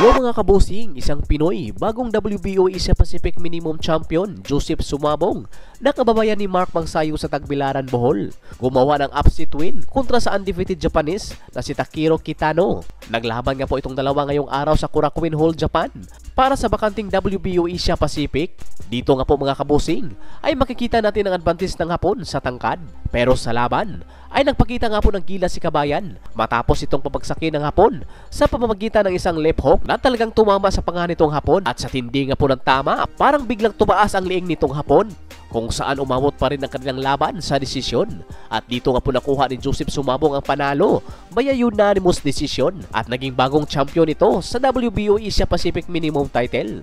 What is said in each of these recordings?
Yo mga kabosing, isang Pinoy, bagong WBO Asia Pacific Minimum Champion, Joseph Sumabong, nakababayan ni Mark Magsayo sa Tagbilaran, Bohol. Gumawa ng upset win kontra sa undefeated Japanese na si Takiro Kitano. Naglaban nga po itong dalawa ngayong araw sa Korakuen Hall, Japan para sa bakanting WBO Asia Pacific. Dito nga po mga kabosing ay makikita natin ang advantage ng Hapon sa tangkad. Pero sa laban ay nagpakita nga po ng gilas si Kabayan matapos itong pabagsakin ng Hapon sa pamamagitan ng isang left hook na talagang tumama sa panga nitong Hapon, at sa tindi nga po ng tama parang biglang tumaas ang liing nitong Hapon, kung saan umabot pa rin ang kanilang laban sa desisyon. At dito nga po nakuha ni Joseph Sumabong ang panalo via unanimous decision at naging bagong champion ito sa WBO Asia Pacific Minimum Title.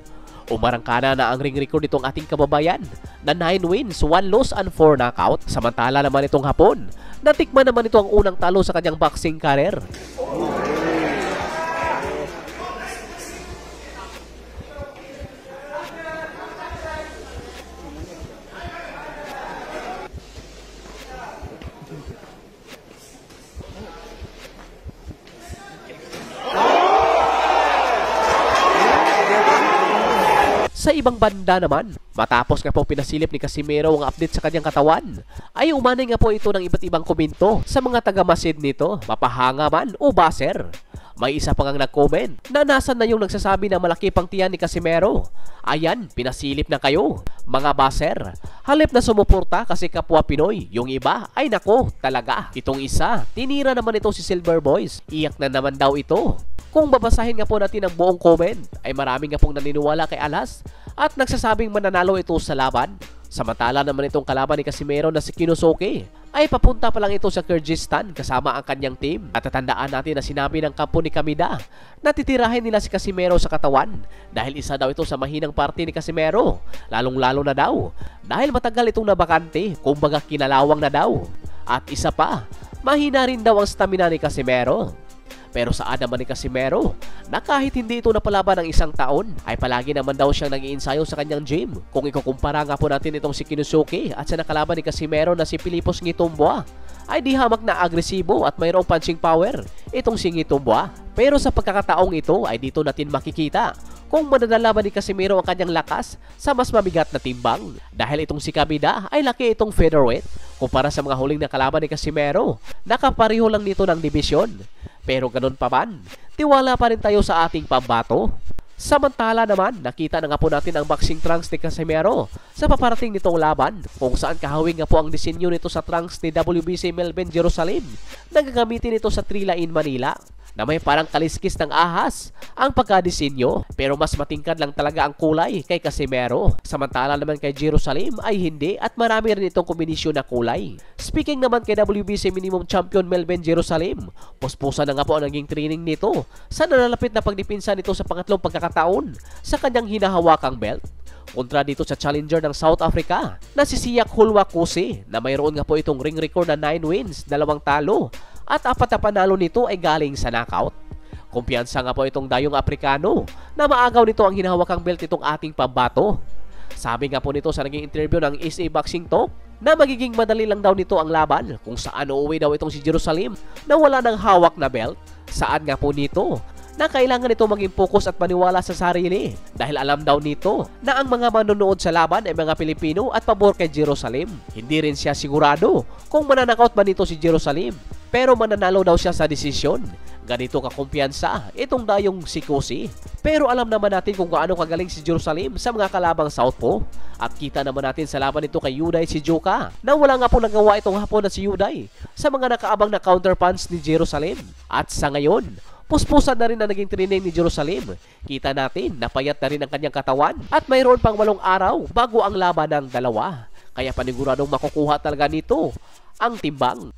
Umarangkana na ang ring record nitong ating kababayan na 9 wins, 1 loss and 4 knockout. Samantala naman itong Hapon, natikman naman ito ang unang talo sa kanyang boxing career. Sa ibang banda naman, matapos nga po pinasilip ni Casimero ang update sa kanyang katawan, ay umanay nga po ito ng iba't ibang komento sa mga taga-masid nito, mapahanga man o baser. May isa pang nag-comment na nasan na yung nagsasabi na malaki pang tiyan ni Casimero. Ayan, pinasilip na kayo, mga baser. Halip na sumuporta kasi kapwa Pinoy, yung iba ay nako talaga. Itong isa, tinira naman ito si Silver Boys. Iyak na naman daw ito. Kung babasahin nga po natin ang buong comment, ay marami nga pong naniniwala kay Alas at nagsasabing mananalo ito sa laban. Samantala naman itong kalaban ni Casimero na si Kinosuke ay papunta pa lang ito sa Kyrgyzstan kasama ang kanyang team. At tatandaan natin na sinabi ng kampo ni Kamida na titirahin nila si Casimero sa katawan dahil isa daw ito sa mahinang parte ni Casimero, lalong-lalo na daw dahil matagal itong nabakante, kumbaga kinalawang na daw. At isa pa, mahina rin daw ang stamina ni Casimero. Pero saan naman ni Casimero na kahit hindi ito napalaban ng isang taon ay palagi naman daw siyang nag-iinsayo sa kanyang gym. Kung ikukumpara nga po natin itong si Kinosuke at sa nakalaban ni Casimero na si Pilipos Ngitumboa, ay di hamak na agresibo at mayroong punching power itong si Ngitumboa. Pero sa pagkakataong ito ay dito natin makikita kung mananalaban ni Casimero ang kanyang lakas sa mas mabigat na timbang, dahil itong si Kamida ay laki itong featherweight kumpara sa mga huling nakalaban ni Casimero. Nakapareho lang nito ng dibisyon. Pero ganun pa man, tiwala pa rin tayo sa ating pambato. Samantala naman, nakita na nga po natin ang boxing trunks ni Casimero sa paparating nitong laban, kung saan kahawig nga po ang disenyo nito sa trunks ni WBC Melbourne, Jerusalem na gagamitin ito sa Trila in Manila, na may parang kaliskis ng ahas ang pagkadisenyo, pero mas matingkad lang talaga ang kulay kay Casimero. Samantala naman kay Jerusalem ay hindi, at marami rin itong kombinasyon na kulay. Speaking naman kay WBC Minimum Champion Melbourne Jerusalem, puspusan na nga po ang naging training nito sa nalalapit na pagdipinsa nito sa pangatlong pagkakataon sa kanyang hinahawakang belt kontra dito sa challenger ng South Africa na si Siak Hulwakuse, na mayroon nga po itong ring record na 9 wins, 2 talo at 4 na panalo nito ay galing sa knockout. Kumpiyansa nga po itong dayong Aprikano na maagaw nito ang hinahawakang belt itong ating pambato. Sabi nga po nito sa naging interview ng SA Boxing Talk na magiging madali lang daw nito ang laban, kung saan uuwi daw itong si Jerusalem na wala ng hawak na belt. Saan nga po nito na kailangan nito maging focus at maniwala sa sarili, dahil alam daw nito na ang mga manonood sa laban ay mga Pilipino at pabor kay Jerusalem. Hindi rin siya sigurado kung mananakaut ba nito si Jerusalem, pero mananalo daw siya sa desisyon. Ganito kakumpiyansa itong dayong si Kusi. Pero alam naman natin kung gaano kagaling si Jerusalem sa mga kalabang Southpaw. At kita naman natin sa laban nito kay Yuday Shijuka na wala nga po nagawa itong Hapon na si Yuday sa mga nakaabang na counterpunch ni Jerusalem. At sa ngayon, puspusan na rin na naging training ni Jerusalem. Kita natin, napayat na rin ang kanyang katawan at mayroon pang 8 araw bago ang laban ng dalawa. Kaya paniguradong makukuha talaga nito ang timbang.